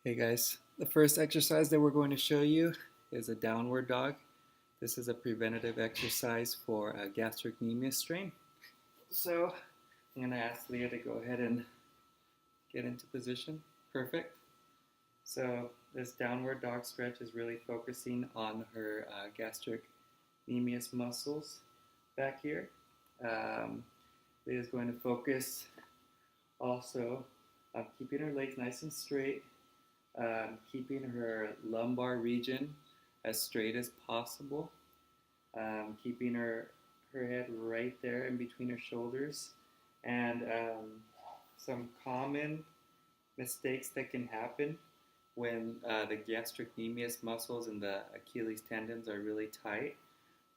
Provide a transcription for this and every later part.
Hey guys, the first exercise that we're going to show you is a downward dog. This is a preventative exercise for a gastrocnemius strain. So I'm going to ask Leah to go ahead and get into position. Perfect. So this downward dog stretch is really focusing on her gastrocnemius muscles back here. Leah is going to focus also on keeping her legs nice and straight, keeping her lumbar region as straight as possible, keeping her head right there in between her shoulders, and some common mistakes that can happen when the gastrocnemius muscles and the Achilles tendons are really tight.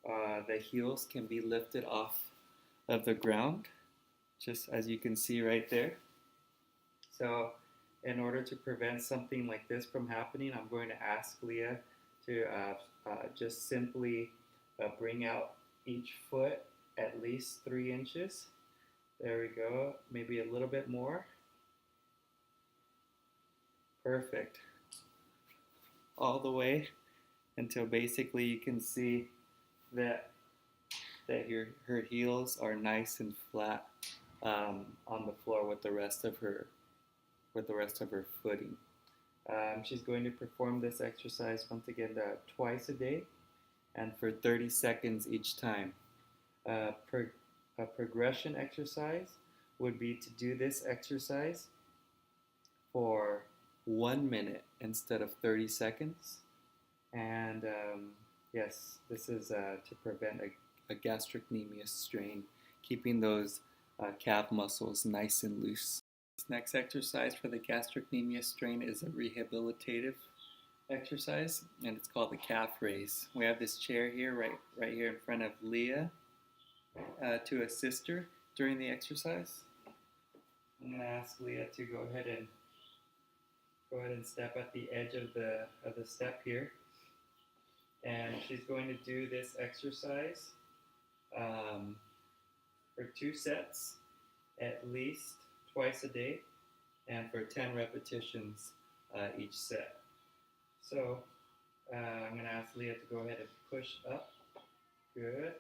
The heels can be lifted off of the ground, just as you can see right there. So in order to prevent something like this from happening, I'm going to ask Leah to just simply bring out each foot at least 3 inches. There we go, maybe a little bit more. Perfect. All the way until basically you can see that her heels are nice and flat on the floor with the rest of her footing. She's going to perform this exercise once again twice a day and for 30 seconds each time. A progression exercise would be to do this exercise for 1 minute instead of 30 seconds. And yes, this is to prevent a gastrocnemius strain, keeping those calf muscles nice and loose. This next exercise for the gastrocnemius strain is a rehabilitative exercise, and it's called the calf raise. We have this chair here, right here in front of Leah, to assist her during the exercise. I'm going to ask Leah to go ahead and step at the edge of the step here, and she's going to do this exercise for 2 sets at least twice a day, and for 10 repetitions each set. So I'm going to ask Leah to go ahead and push up, good,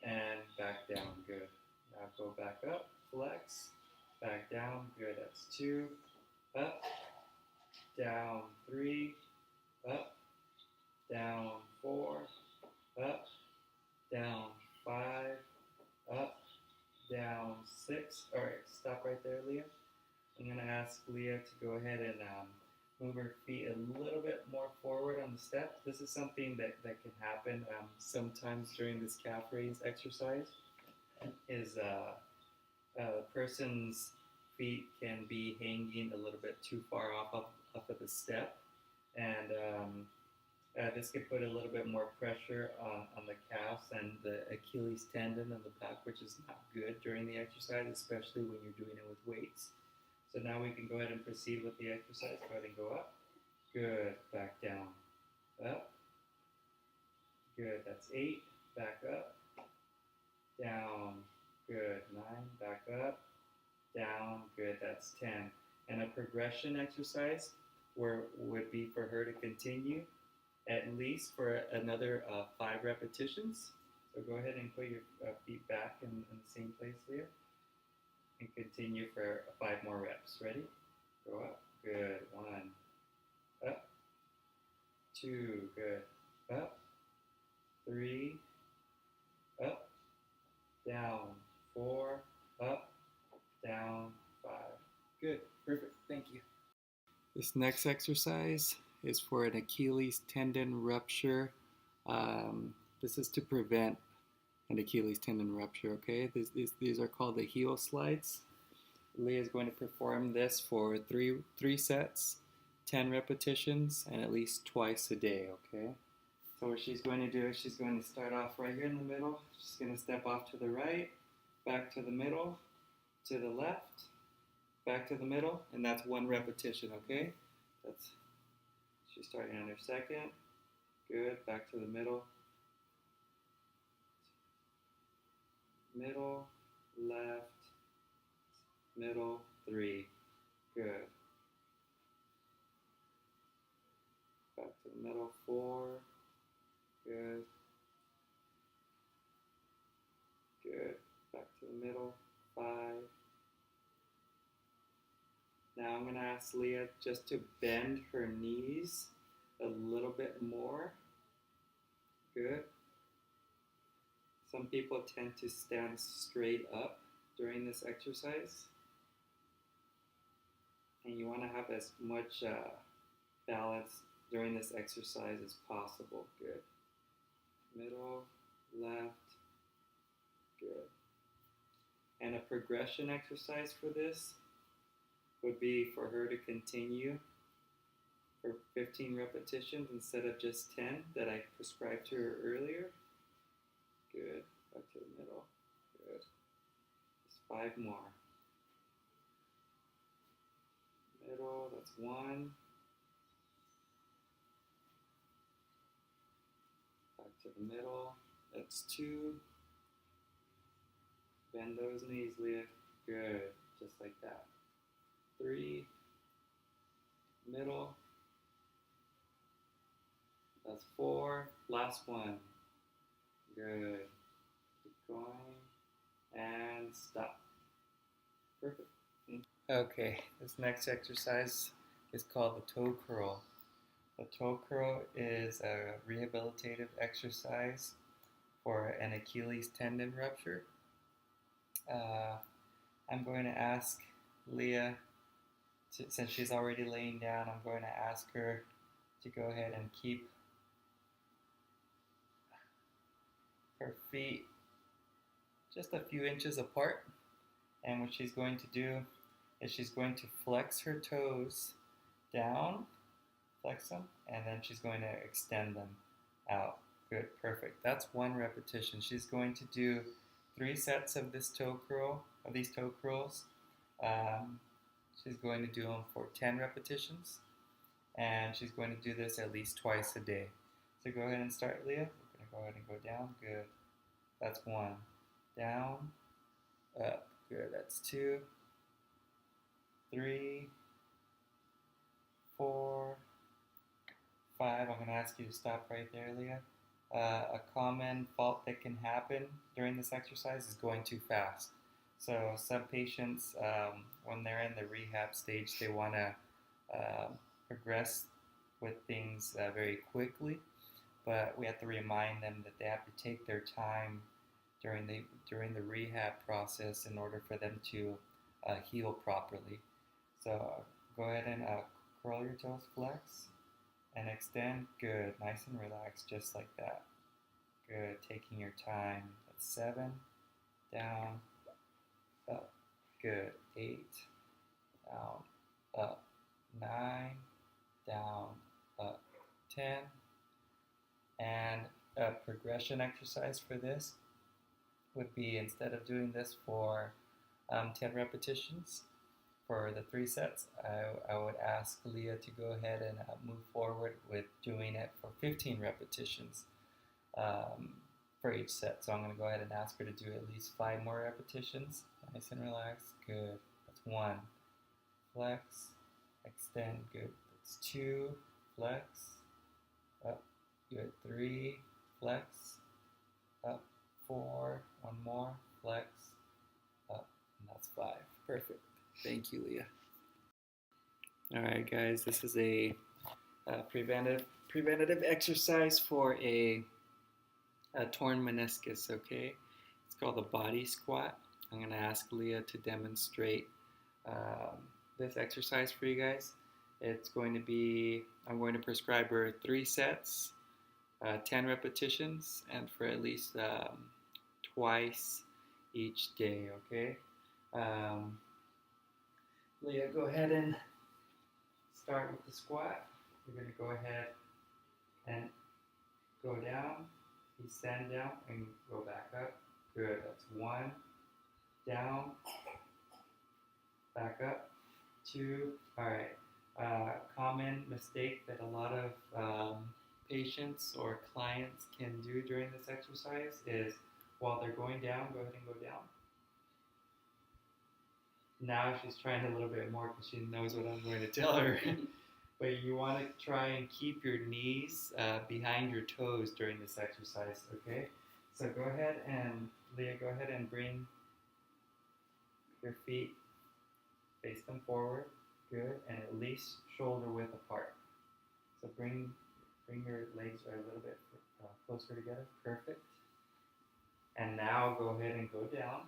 and back down, good. Now go back up, flex, back down, good, that's 2, up, down, 3, up, down, 4, up, down, 5, up, down, 6. All right, stop right there, Leah. I'm going to ask Leah to go ahead and move her feet a little bit more forward on the step. This is something that can happen sometimes during this calf raise exercise, is a person's feet can be hanging a little bit too far off of the step, and this could put a little bit more pressure on the calves and the Achilles tendon in the back, which is not good during the exercise, especially when you're doing it with weights. So now we can go ahead and proceed with the exercise. Go ahead and go up. Good. Back down. Up. Good. That's 8. Back up. Down. Good. 9. Back up. Down. Good. That's 10. And a progression exercise would be for her to continue at least for another 5 repetitions. So go ahead and put your feet back in the same place, Leah, and continue for 5 more reps. Ready? Go up. Good. 1. Up. 2. Good. Up. 3. Up. Down. 4. Up. Down. 5. Good. Perfect. Thank you. This next exercise is for an Achilles tendon rupture. This is to prevent an Achilles tendon rupture, okay? These are called the heel slides. Leah is going to perform this for three sets, 10 repetitions, and at least twice a day, okay? So what she's going to do is she's going to start off right here in the middle. She's going to step off to the right, back to the middle, to the left, back to the middle, and that's 1 repetition, okay? She's starting on her second. Good, back to the middle. Middle, left, middle, 3. Good. to the middle. 4. Good. Good. Back to the middle. 5. Now I'm going to ask Leah just to bend her knees a little bit more. Good. Some people tend to stand straight up during this exercise. And you want to have as much balance during this exercise as possible. Good. Middle, left. Good. And a progression exercise for this would be for her to continue for 15 repetitions instead of just 10 that I prescribed to her earlier. Good. Back to the middle. Good. Just 5 more. Middle, that's 1. Back to the middle, that's 2. Bend those knees, Leah. Good. Just like that. 3. Middle. That's 4. Last one. Good. Keep going. And stop. Perfect. Okay, this next exercise is called the toe curl. The toe curl is a rehabilitative exercise for an Achilles tendon rupture. I'm going to ask Leah, since she's already laying down, I'm going to ask her to go ahead and keep her feet just a few inches apart. And what she's going to do is she's going to flex her toes down, flex them, and then she's going to extend them out. Good, perfect. That's 1 repetition. She's going to do 3 sets of this toe curl, of these toe curls. She's going to do them for 10 repetitions, and she's going to do this at least twice a day. So go ahead and start, Leah. We're going to go ahead and go down. Good. That's 1. Down, up. Good. That's 2, 3, 4, 5. I'm going to ask you to stop right there, Leah. A common fault that can happen during this exercise is going too fast. So some patients, when they're in the rehab stage, they want to progress with things very quickly, but we have to remind them that they have to take their time during the rehab process in order for them to heal properly. So go ahead and curl your toes, flex, and extend. Good, nice and relaxed, just like that. Good, taking your time. That's 7, down, up. Good, 8, down, up. 9, down, up. 10. And a progression exercise for this would be, instead of doing this for 10 repetitions for the 3 sets, I would ask Leah to go ahead and move forward with doing it for 15 repetitions for each set. So I'm going to go ahead and ask her to do at least 5 more repetitions. Nice and relaxed. Good. That's 1. Flex. Extend. Good. That's 2. Flex. Up. Good. 3. Flex. Up. 4. 1 more. Flex. Up. And that's 5. Perfect. Thank you, Leah. Alright guys, this is a preventative exercise for a torn meniscus, okay? It's called the body squat. I'm going to ask Leah to demonstrate this exercise for you guys. It's going to be, I'm going to prescribe her 3 sets, 10 repetitions, and for at least twice each day, okay? Leah, go ahead and start with the squat. You're going to go ahead and go down, descend down, and go back up. Good, that's 1, down, back up, 2, all right. Common mistake that a lot of patients or clients can do during this exercise is while they're going down, go ahead and go down. Now she's trying a little bit more because she knows what I'm going to tell her. But you want to try and keep your knees behind your toes during this exercise, okay? So go ahead and, Leah, go ahead and bring your feet, face them forward, good, and at least shoulder width apart. So bring your legs a little bit closer together, perfect. And now go ahead and go down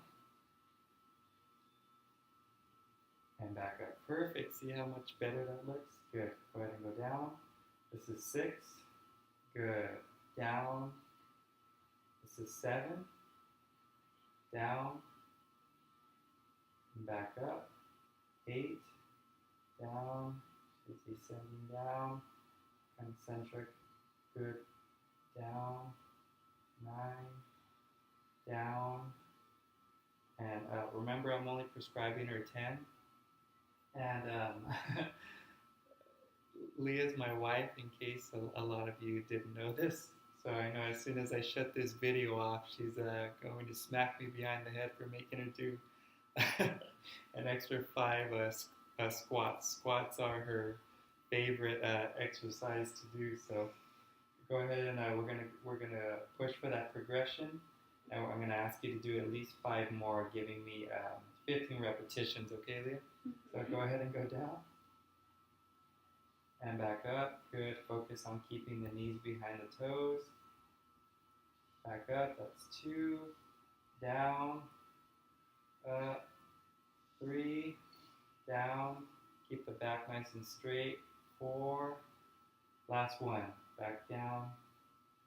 and back up, perfect. See how much better that looks? Good, go ahead and go down. This is 6, good, down. This is 7, down, and back up, 8, down, easy 7 down, concentric, good, down, 9, down, and remember I'm only prescribing her 10, and Leah's my wife, in case a lot of you didn't know this. So I know as soon as I shut this video off, she's going to smack me behind the head for making her do an extra 5 squats. Squats are her favorite exercise to do. So go ahead and we're gonna push for that progression. And I'm gonna ask you to do at least 5 more, giving me 15 repetitions. Okay, Leah? So go ahead and go down. And back up, good, focus on keeping the knees behind the toes. Back up, that's 2, down, up, 3, down, keep the back nice and straight, 4, last one, back down,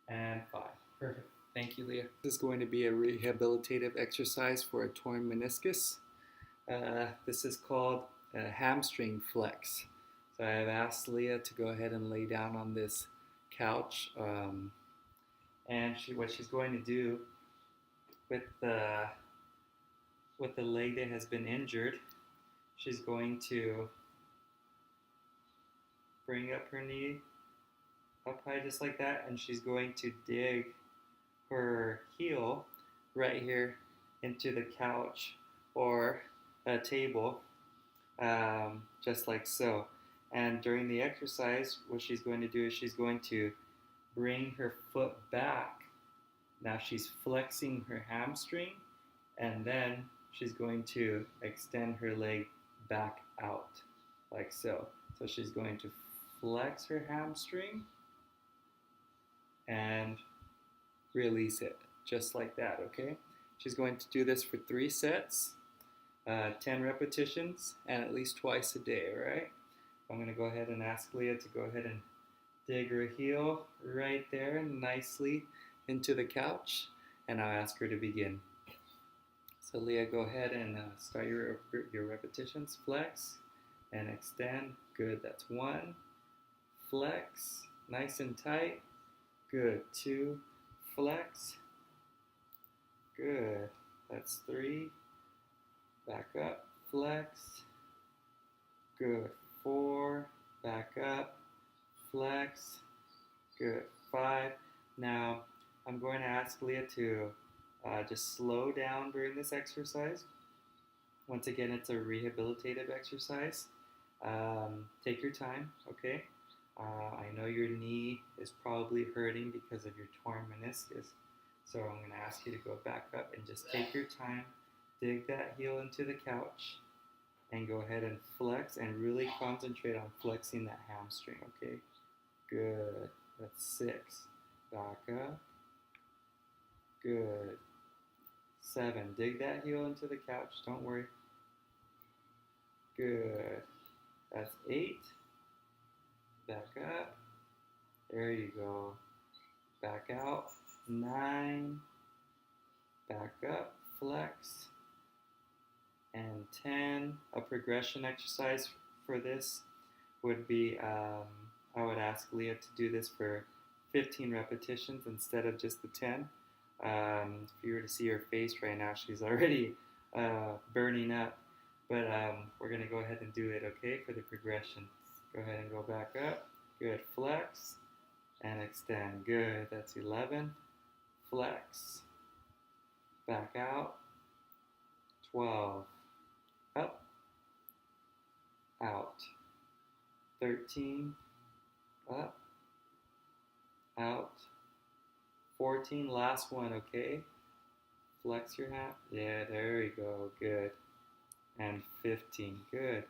and 5. Perfect. Thank you, Leah. This is going to be a rehabilitative exercise for a torn meniscus. This is called a hamstring flex. So I've asked Leah to go ahead and lay down on this couch, and what she's going to do with the leg that has been injured, she's going to bring up her knee up high just like that, and she's going to dig her heel right here into the couch or a table, just like so. And during the exercise, what she's going to do is she's going to bring her foot back. Now she's flexing her hamstring, and then she's going to extend her leg back out, like so. So she's going to flex her hamstring and release it, just like that, okay? She's going to do this for 3 sets, 10 repetitions, and at least twice a day, all right? I'm going to go ahead and ask Leah to go ahead and dig her heel right there nicely into the couch, and I'll ask her to begin. So Leah, go ahead and start your repetitions. Flex and extend. Good, that's 1. Flex, nice and tight. Good, 2. Flex. Good, that's 3. Back up, flex. Good, 4. Back up, flex. Good, 5. Now, I'm going to ask Leah to just slow down during this exercise. Once again, it's a rehabilitative exercise. Take your time, okay? I know your knee is probably hurting because of your torn meniscus. So I'm going to ask you to go back up and just take your time, dig that heel into the couch, and go ahead and flex and really concentrate on flexing that hamstring, okay? Good. That's 6. Back up. Good. 7. Dig that heel into the couch. Don't worry. Good. That's 8. Back up. There you go. Back out. 9. Back up. Flex. And 10. A progression exercise for this would be, I would ask Leah to do this for 15 repetitions instead of just the 10. If you were to see her face right now, she's already burning up. But we're going to go ahead and do it, okay, for the progression. Go ahead and go back up. Good. Flex and extend. Good. That's 11. Flex. Back out. 12. Up. Out. 13, up, out, 14, last one, okay? Flex your hand. Yeah, there we go, good. And 15, good.